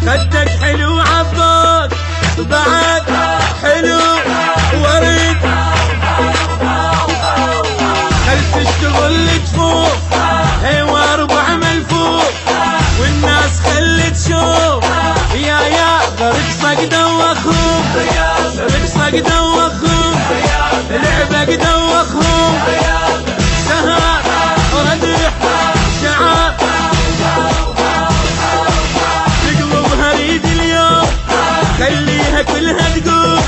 خدك حلو عباك بعد حلو ورد، خل تشتغل تفوق هوا ربع ملفوق، والناس خل تشوف يا برقصك دوخهم، برقصك دوخهم، لعبك دوخهم، سهر ردح شعار تقلبها ريد اليوم، خليها كلها تقوم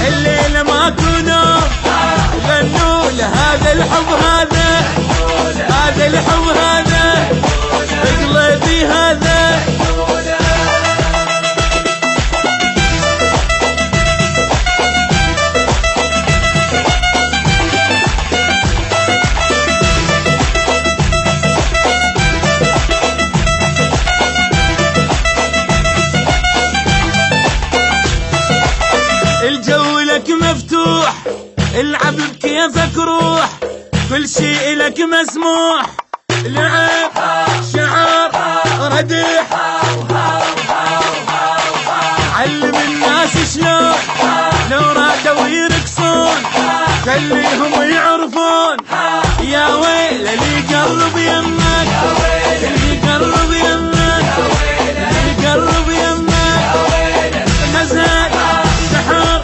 الليلة ماكو نوم، غنوا لهذا الحب هذا، هذا الحب هذا بقلبي هذا. الجو لك مفتوح العب بكيفك روح، كل شيء لك مسموح، لعب شعر ردح، علم الناس شلون لو رادوا يرقصون، خليهم يعرفون يا ويل اللي قرب يمك، اللي قرب يمك، اللي قرب يمك، نزل سحر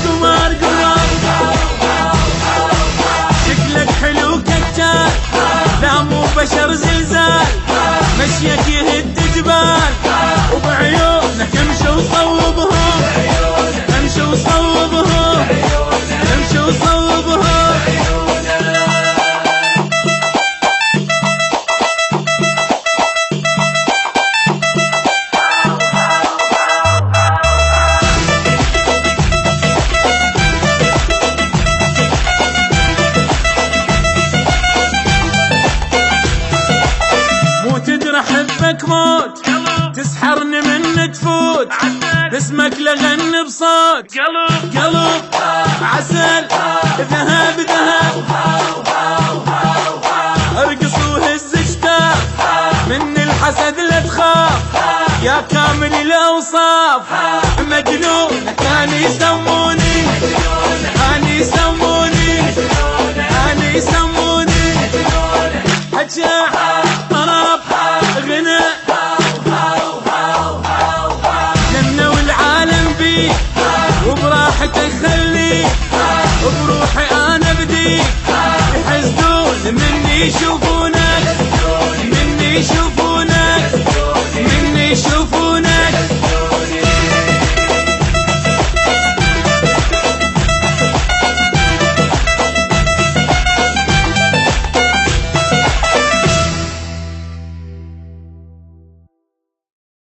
قمر قرب، شكلك حلو كتال لا مو بشر زلزال، مشيك يهد جبال، وبعيونك امشي وصوبهم، امشي وصوبهم، امشي وصوبهم. احبك موت تسحرني من تفوت، باسمك لغني بصوت، قلب عسل ذهب ذهب، ارقص وهز اجتاف من الحسد لا تخاف، يا كامل الاوصاف مجنون كان يسموني، كان يسموني، كان يسموني هجاع طرب غنى، جنة والعالم بيه وبراحتك خليه، وبروحي انا بديك يحسدون مني يشوفونك، مني يشوفونك، مني يشوفونك.